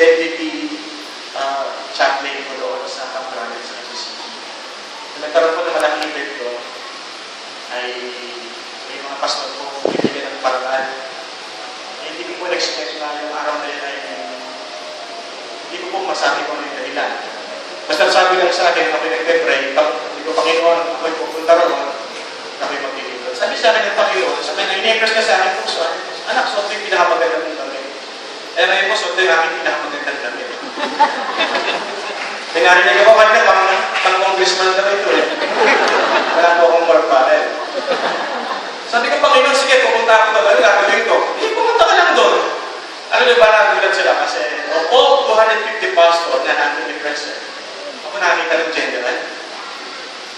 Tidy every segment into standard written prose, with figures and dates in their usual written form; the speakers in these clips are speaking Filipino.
deputy chaplain ko doon sa Cambrana sa QCC. Nagkaroon ko ng malaking event ko ay may mga pastor ko bibigyan ng paraan. Hindi ko po expect na yung araw na yun ay hindi ko po masabi kung ano yung dahilan. Basta sabi lang sa akin, ako'y nagpe-pray, hindi ko Panginoon, ako'y pupunta roon, ako'y maglilingkod. Sabi sa akin ng Panginoon, sabi na in-impress ka sa akin po, anak, suot yung pinakamagandang ng damit. Eh ngayon po, suot yung aking pinakamagandang damit. Narinig ako kanina, pang-congressman na ito eh. Wala po akong more barrel. Sabi ko, Panginoon, sige, pupunta ako na ba? Gagawin ko. Eh, pupunta ka lang doon. Ano na ba nagulat sila? Kasi all 250 pastor na nandun ni President. Ako nakita ng general.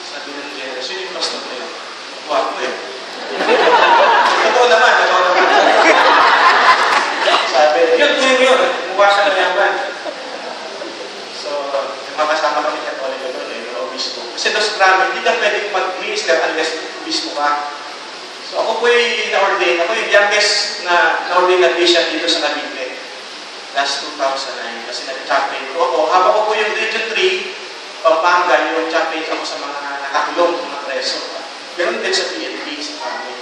Sabi ng general, sino yung pastor na yun? Wapo eh. Totoo naman. Sabi, yun. Mukha siya na yaman. So, makasama kami Catholic doon eh, yung obispo. Kasi doon sa krami, hindi ka pwedeng mag-minister unless obispo ka. So ako po yung na-ordain. Ako yung youngest na na-ordain na bishop dito sa Cavite. Last 2009. Kasi nag-chaplain ko ako. Habang ko po yung Region 3, Pampanga, yung chaplain ako sa mga nakakulong, mga preso. Ganun din sa PNP, sa kami.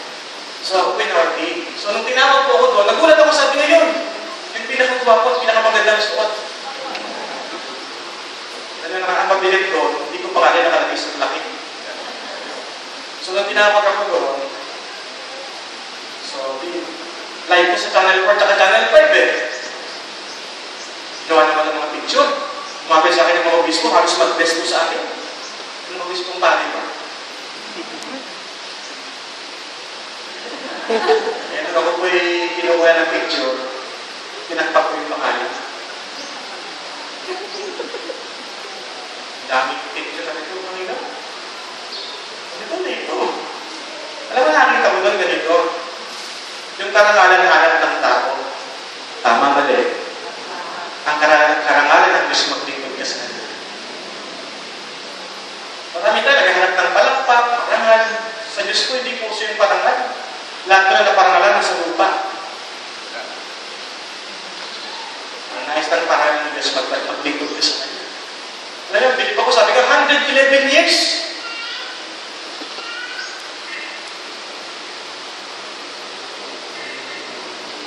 So ako po yung na-ordain. So nung tinawag po ako doon, nagulat ako sabi ngayon. Yung pinakagwapo at pinakamagandang suot. Ano na nakakabilig doon, hindi ko pa kaya nakalagay sa laki. So nung tinawag ako doon, so, live ko sa Channel 4 at Channel 5 eh. Gawa naman ng mga picture. Umapit sa akin ng mga obispo, halos mag-bless po sa akin. Yung mga obispong pari ba? Kaya nung ako po'y kinukuha ng picture, pinagpak ko yung pangalan. Daming picture na ito, kanina. Ito na ito. Alam mo, nakakita ko doon ganito. Yung karangalan ng anak ng tao, tama mali. Ang karangalan ng Diyos maglingkod ka sa kanya. Marami tayo naghahanap ng palakpak, parangal. Sa Diyos ko, hindi po yung parangal. Lahat na naparangalan sa lupa. Ang nais ng parangal ng Diyos maglingkod ka sa kanya. Ngayon, bilip ako, sabi ko, 111 years.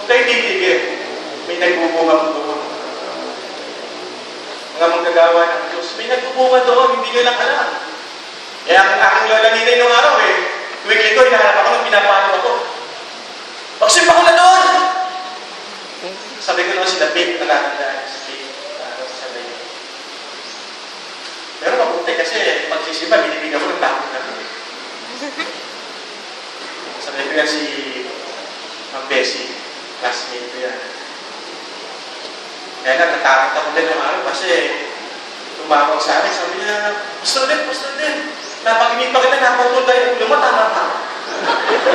Huwag kayo titigil. May nagbubunga doon. Mga manggagawa ng Diyos. May nagbubunga doon, hindi nyo lang alam. Kaya ang aking lola ninay nung araw eh, tuwing ito, hinahanap ako nung pinapano ako. Pagsimpa ko na doon! Sabi ko naman si David, nakakandaan si David. Sabi ko. Pero mabuti kasi pagsisimba, binibigyan ko ng bakit na doon. Sabi ko yan si Ma'am Bessie. Classmate ko yan. Kaya natakot ako din ng araw kasi tumawag sa akin, sabi niya, Pastor din, napakinig pa kita, napatol tayo ulo mo, tama ba?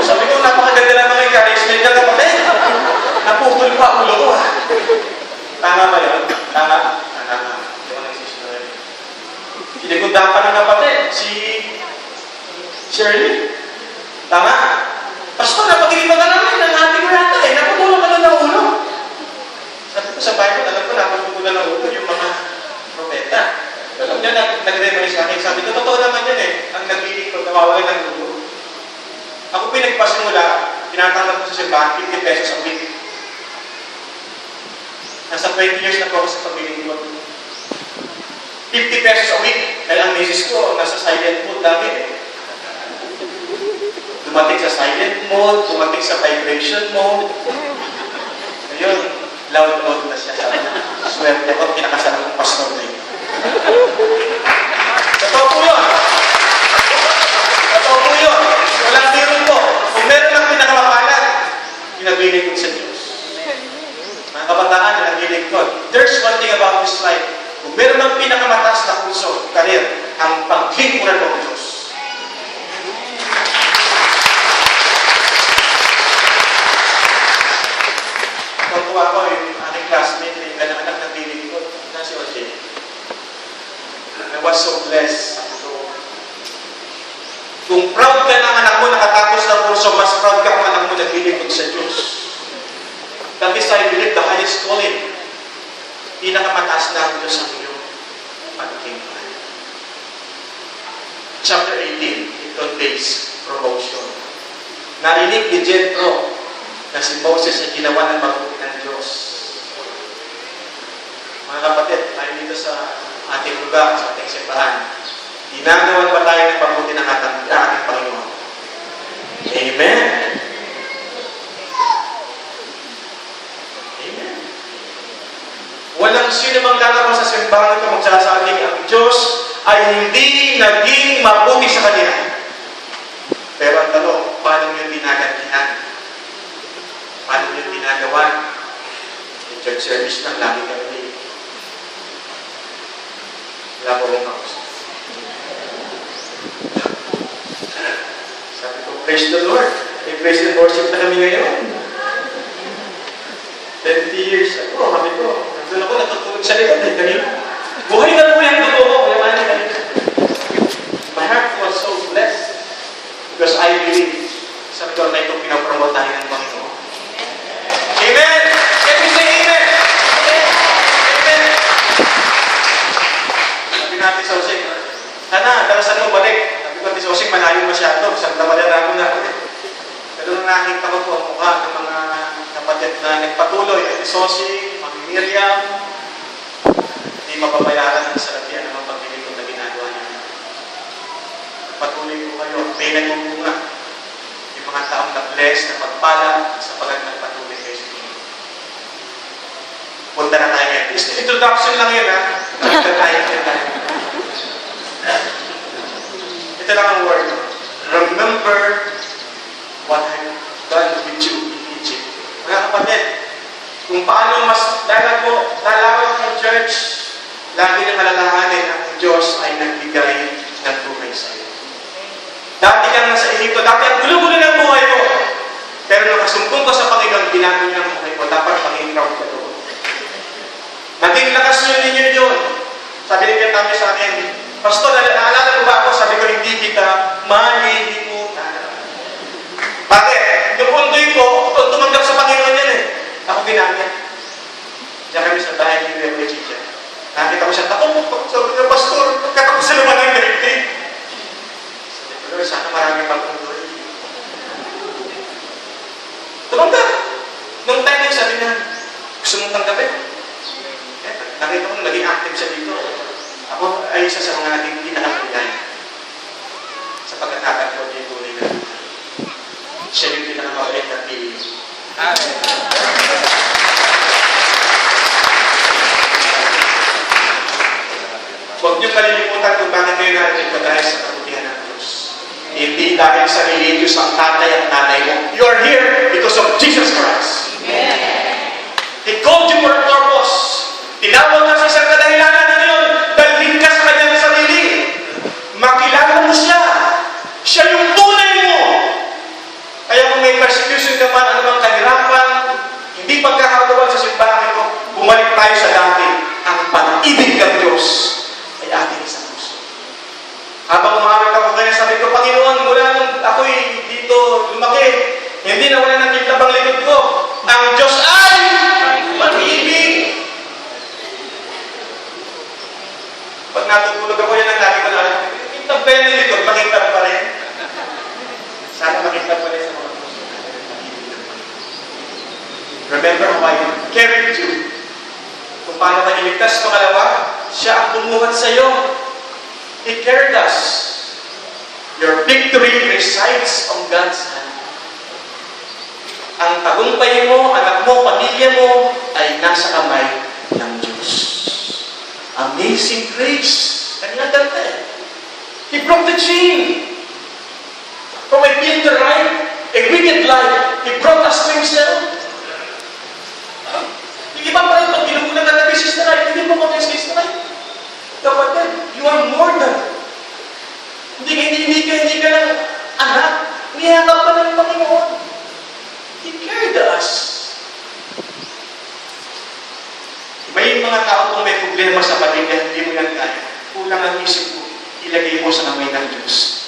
Sabi ko, napakaganda ng mga encouragement ka kapatid. Naputol pa ulo ko. Tama ba yun? Tama. Hindi ko nagsisunod. Sinigundahan pa ng kapatid, si Shirley. Tama. Pastor, napakinig pa ka namin, nangati ko yata eh, naputulan ka na ng ulo. Sabi ko sa Bible, alam ko, naputulan ng ulo yung mga propeta. Alam niya, nag-remind sa akin, sabi ko, totoo naman yan eh, ang nagbiling ko, nawawalan ng ulo. Ako pinagpasimula, tinatanggap ko sa simbahan, 50 pesos a week. Nasa 20 years na po ako sa pagbiling ko. 50 pesos a week, dahil ang misis ko, nasa silent mode dami eh. Dumating sa silent mode, dumating sa vibration mode. Ngayon, loud mode na siya. Sabi niya, swerte ko, pinakasalan kong pastor na yun. Totoo po yun. Totoo po yun. Walang biro po. Kung meron lang pinakamapalad, pinabiling ko sa Diyos. Mga kabataan, pinabiling ko. There's one thing about this life. Kung meron lang pinakamataas na kurso, karir, ang paglingkuran ng Diyos. Tuwa ko yung aking classmate na yung anak ng bilig ko. Na si Oshie. I was so blessed. Kung proud ka ng anak mo nakatapos ng kurso, mas proud ka kung anak mo nagbiligod sa Diyos. That is, I believe, the highest calling. pinakamataas na ang Diyos ang iyong pagkinggan. Chapter 18, it contains promotion. Narinig ni Jethro na si Moses ay ginawa ng mabuti ng Diyos. Mga kapatid, tayo dito sa ating lugar, sa ating simbahan, ginagawa ba tayo ng mabuti ng ating Panginoon? Amen? Amen. Walang sino bang lalabas sa simbahan ito magsasabing ang Diyos ay hindi naging mabuti sa kanila. Pero ang tanong, paano nyo dinagantihan? Paano nyo ginagawa? Yung church service lang, lagi kami. Wala po mong kausap. Sabi ko, praise the Lord. May praise and worship na kami ngayon. 20 years ago, kami ko. Nandun ako, natutulog sa likod. Buhay na po yung dugo ko. My heart was so blessed. Because I believe sa lugar na itong pinapromote tayo ng Panginoon. Amen! Can we say amen? Amen! Sabi natin sa Osing, darasan mo balik. Sabi ko natin sa Osing, malayo masyado. Isang damadala ko na. Pero nung nakita ko po ang mukha ng mga kapatid na nagpatuloy, at Osing, Mami Miriam, hindi mapabayaran ng salapian ng mga pagbilikod na ginagawa niya. Patuloy po kayo. May nagbubunga. Yung mga taong na-bless, na pagpala, sa pagkat nagpatuloy kayo sa inyo. Punta na tayo ngayon. Introduction lang yun, ha? Punta tayo. Ito lang ang word. Remember what I've done with you in Egypt. Mga kapatid, kung paano mas lalawak ng church, lagi na malalahanin ang Diyos ay nagbigay ng buhay sa iyo. Dati kang nasa Egypto, dati ang gulo-gulo ng buhay mo. Pero nakasumpong ko sa Panginoon, binago niya ang buhay mo. Dapat maging proud ka doon. Naging lakas niyo ninyo yun. Sabi niya kami sa akin, Pastor, naalala mo ba ako? Sabi ko, hindi kita malilimutan. Bakit? Yung puntoy ko, tumanggap sa Panginoon yan eh. Ako ginamit. Diyan kami sa bahay ni Reverend Chicha. Nakita ko siya, sabi niya, Pastor, pagkatapos sa naman ng daigdig. Sabi ko, sana marami pang puntoy. Tumanggap. Nung time niya, sabi niya, gusto mong tanggapin? Nakita ko naging active siya dito. Ako ay isa sa mga naging pinakabigay. Sa pagkakataon ko niya tunay na siya yung pinakamabait na pili. Huwag niyong kalilimutan kung bakit kayo natin dahil sa kabutihan ng Diyos. Hindi dahil sa religious ang tatay at nanay mo. You are here because of Jesus Christ. Amen. He called you for a purpose. Tinawag ka sa isang kadahilanan na yun. Dalhin ka sa kanyang sarili. Makilala mo siya. Siya yung tunay mo. Kaya kung may persecution naman, anumang kahirapan, hindi pagkakagawa sa simbahan ko, bumalik tayo sa dati. Ang pag-ibig ng Diyos ay ating sa puso. Habang umamit ako kaya, sabi ko, Panginoon, mula nung ako'y dito lumaki, hindi na wala ng kitlabang likod ko. Ang Diyos ay pag-ibig. Pag natutulog ako, yan ang lagi ko na kitlab kayo ng likod, makitab pa rin. Sana makitab pa rin sa mga puso. Remember how I carried you. Kung paano ka iligtas, pangalawa, siya ang bumuhat sa iyo. He carried us. Your victory resides on God's hand. Ang tagumpay mo, anak mo, pamilya mo, ay nasa kamay ng Diyos. Amazing grace. Kanya dante. He broke the chain. From a bitter life, a wicked life, He brought us to Himself. Yung iba pa rin, pag ginugunan ka na business na life, hindi mo mag-business na life. Kapatid, you are more than. Hindi ka lang anak. Niyakap ka ng Panginoon. He carried us. May mga tao kung may problema sa pamilya, hindi mo yan kaya. Kulang ang isip mo, ilagay mo sa kamay ng Diyos.